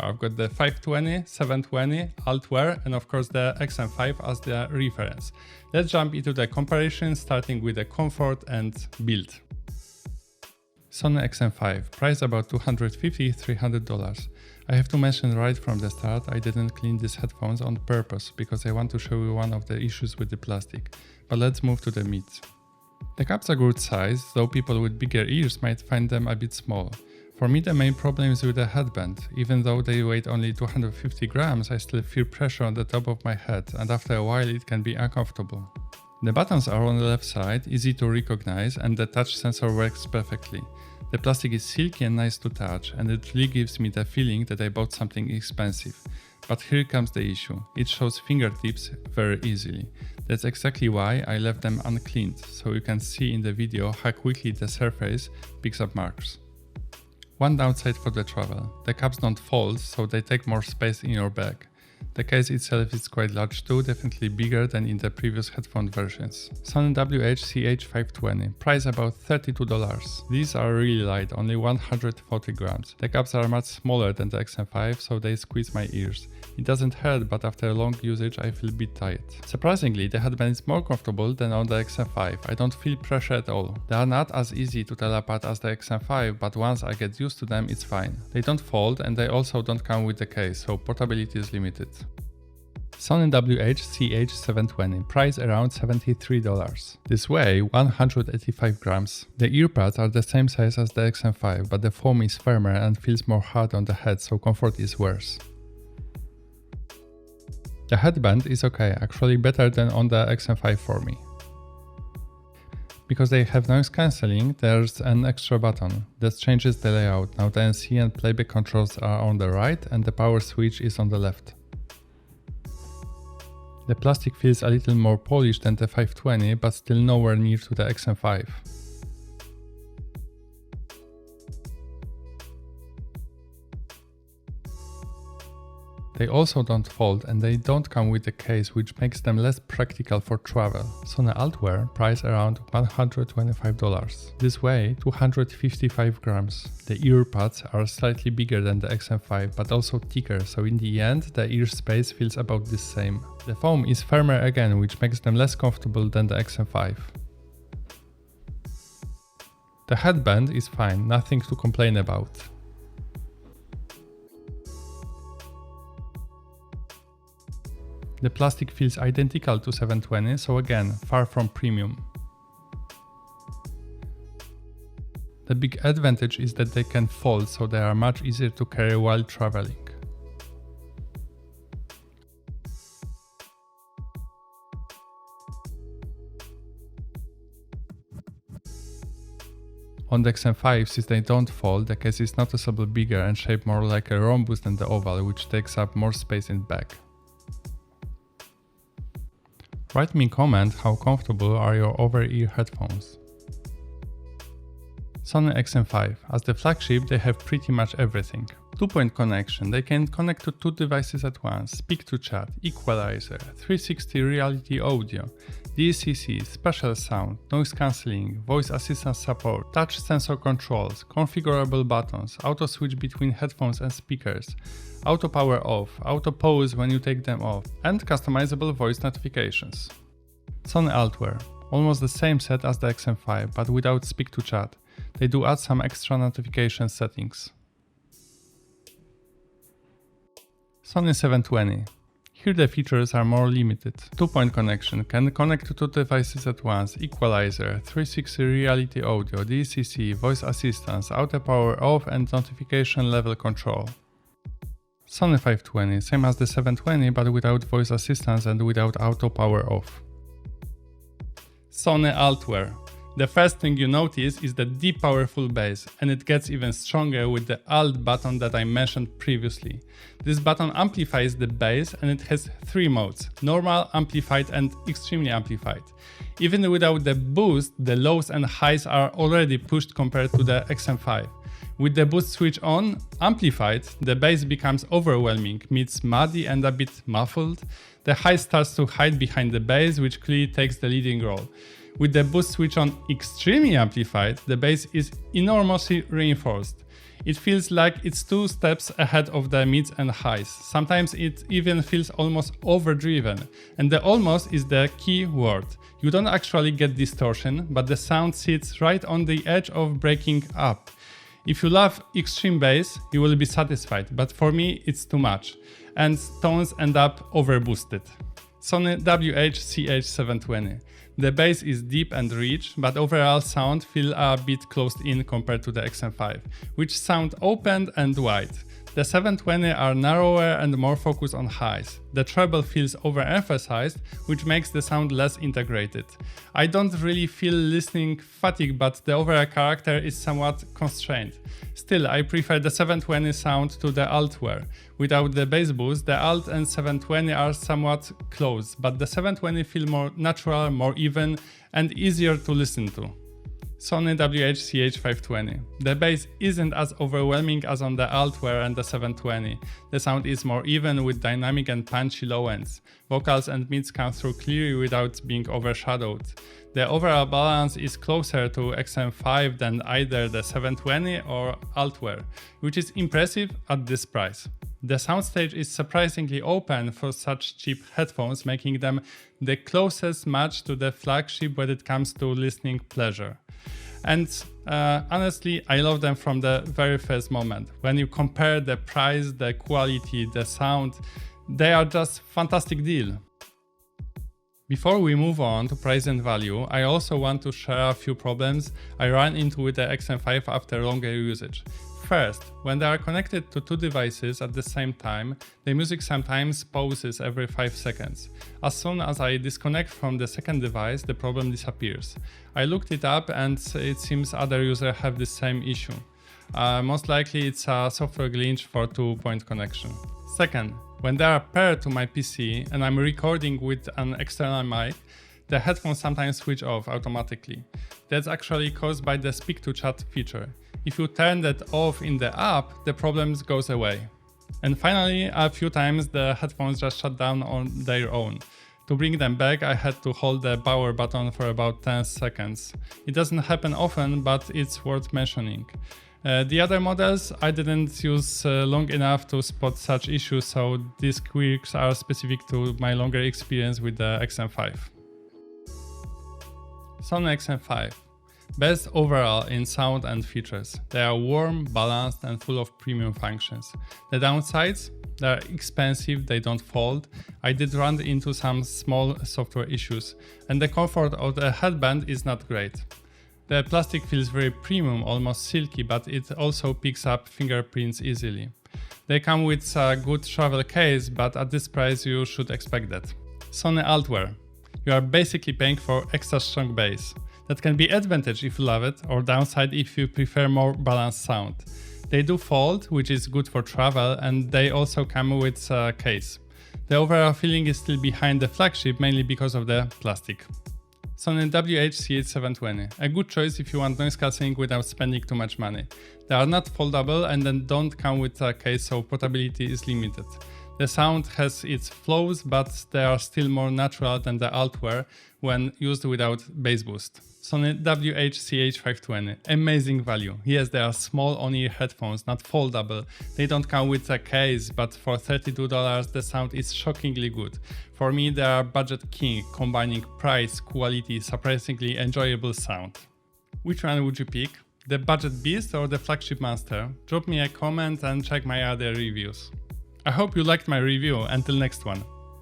I've got the 520, 720, ULT Wear, and of course the XM5 as the reference. Let's jump into the comparison, starting with the comfort and build. Sony XM5, price about $250–300. I have to mention right from the start, I didn't clean these headphones on purpose because I want to show you one of the issues with the plastic. But let's move to the meat. The caps are good size, though people with bigger ears might find them a bit small. For me the main problem is with the headband. Even though they weigh only 250 grams, I still feel pressure on the top of my head, and after a while it can be uncomfortable. The buttons are on the left side, easy to recognize, and the touch sensor works perfectly. The plastic is silky and nice to touch, and it really gives me the feeling that I bought something expensive. But here comes the issue, it shows fingertips very easily. That's exactly why I left them uncleaned, so you can see in the video how quickly the surface picks up marks. One downside for the travel, the caps don't fold, so they take more space in your bag. The case itself is quite large too, definitely bigger than in the previous headphone versions. Sony WH-CH520, price about $32. These are really light, only 140 grams. The caps are much smaller than the XM5, so they squeeze my ears. It doesn't hurt, but after long usage I feel a bit tight. Surprisingly, the headband is more comfortable than on the XM5. I don't feel pressure at all. They are not as easy to tell apart as the XM5, but once I get used to them it's fine. They don't fold and they also don't come with the case, so portability is limited. Sony WH-CH720, price around $73. This weigh 185 grams. The earpads are the same size as the XM5, but the foam is firmer and feels more hard on the head, so comfort is worse. The headband is okay, actually better than on the XM5 for me. Because they have noise cancelling, there's an extra button that changes the layout. Now the NC and playback controls are on the right and the power switch is on the left. The plastic feels a little more polished than the 520, but still nowhere near to the XM5. They also don't fold and they don't come with a case, which makes them less practical for travel. Sony ULT Wear, price around $125. This weigh 255 grams. The earpads are slightly bigger than the XM5, but also thicker, so in the end the ear space feels about the same. The foam is firmer again, which makes them less comfortable than the XM5. The headband is fine, nothing to complain about. The plastic feels identical to 720, so again, far from premium. The big advantage is that they can fold, so they are much easier to carry while traveling. On the XM5, since they don't fold, the case is noticeably bigger and shaped more like a rhombus than the oval, which takes up more space in the bag. Write me a comment how comfortable are your over-ear headphones. Sony XM5. As the flagship, they have pretty much everything. 2-point connection, they can connect to 2 devices at once, speak to chat, equalizer, 360 reality audio, DCC, special sound, noise cancelling, voice assistant support, touch sensor controls, configurable buttons, auto switch between headphones and speakers, auto power off, auto pause when you take them off, and customizable voice notifications. Sony ULT Wear. Almost the same set as the XM5, but without speak to chat. They do add some extra notification settings. Sony 720. Here the features are more limited. 2-point connection, can connect to 2 devices at once, equalizer, 360 reality audio, DCC, voice assistance, auto power off and notification level control. Sony 520, same as the 720 but without voice assistance and without auto power off. Sony ULT Wear. The first thing you notice is the deep powerful bass, and it gets even stronger with the Alt button that I mentioned previously. This button amplifies the bass and it has 3 modes: normal, amplified and extremely amplified. Even without the boost, the lows and highs are already pushed compared to the XM5. With the boost switch on, amplified, the bass becomes overwhelming, meets muddy and a bit muffled. The high starts to hide behind the bass, which clearly takes the leading role. With the boost switch on extremely amplified, the bass is enormously reinforced. It feels like it's 2 steps ahead of the mids and highs. Sometimes it even feels almost overdriven. And the almost is the key word. You don't actually get distortion, but the sound sits right on the edge of breaking up. If you love extreme bass, you will be satisfied, but for me it's too much, and tones end up overboosted. Sony WH-CH720. The bass is deep and rich, but overall sound feels a bit closed in compared to the XM5, which sound open and wide. The 720 are narrower and more focused on highs. The treble feels overemphasized, which makes the sound less integrated. I don't really feel listening fatigue, but the overall character is somewhat constrained. Still, I prefer the 720 sound to the ULT Wear. Without the bass boost, the ULT and 720 are somewhat close, but the 720 feel more natural, more even, and easier to listen to. Sony WH-CH520. The bass isn't as overwhelming as on the ULT Wear and the 720. The sound is more even with dynamic and punchy low ends. Vocals and mids come through clearly without being overshadowed. The overall balance is closer to XM5 than either the 720 or ULT Wear, which is impressive at this price. The soundstage is surprisingly open for such cheap headphones, making them the closest match to the flagship when it comes to listening pleasure. And honestly, I love them from the very first moment. When you compare the price, the quality, the sound, they are just fantastic deal. Before we move on to price and value, I also want to share a few problems I ran into with the XM5 after longer usage. First, when they are connected to 2 devices at the same time, the music sometimes pauses every 5 seconds. As soon as I disconnect from the second device, the problem disappears. I looked it up and it seems other users have the same issue. Most likely it's a software glitch for 2-point connection. Second, when they are paired to my PC and I'm recording with an external mic, the headphones sometimes switch off automatically. That's actually caused by the speak to chat feature. If you turn that off in the app, the problem goes away. And finally, a few times the headphones just shut down on their own. To bring them back, I had to hold the power button for about 10 seconds. It doesn't happen often, but it's worth mentioning. The other models I didn't use long enough to spot such issues, so these quirks are specific to my longer experience with the XM5. Sony XM5. Best overall in sound and features. They are warm, balanced and full of premium functions. The downsides? They are expensive, they don't fold. I did run into some small software issues, and the comfort of the headband is not great. The plastic feels very premium, almost silky, but it also picks up fingerprints easily. They come with a good travel case, but at this price you should expect that. Sony ULT Wear. You are basically paying for extra strong bass. That can be advantage if you love it, or downside if you prefer more balanced sound. They do fold, which is good for travel, and they also come with a case. The overall feeling is still behind the flagship, mainly because of the plastic. Sony WH-CH720. A good choice if you want noise cancelling without spending too much money. They are not foldable and then don't come with a case, so portability is limited. The sound has its flaws, but they are still more natural than the ULT Wear when used without bass boost. Sony WH-CH520. Amazing value. Yes, they are small on-ear headphones, not foldable. They don't come with a case, but for $32 the sound is shockingly good. For me, they are budget king, combining price, quality, surprisingly enjoyable sound. Which one would you pick? The budget beast or the flagship monster? Drop me a comment and check my other reviews. I hope you liked my review. Until next one.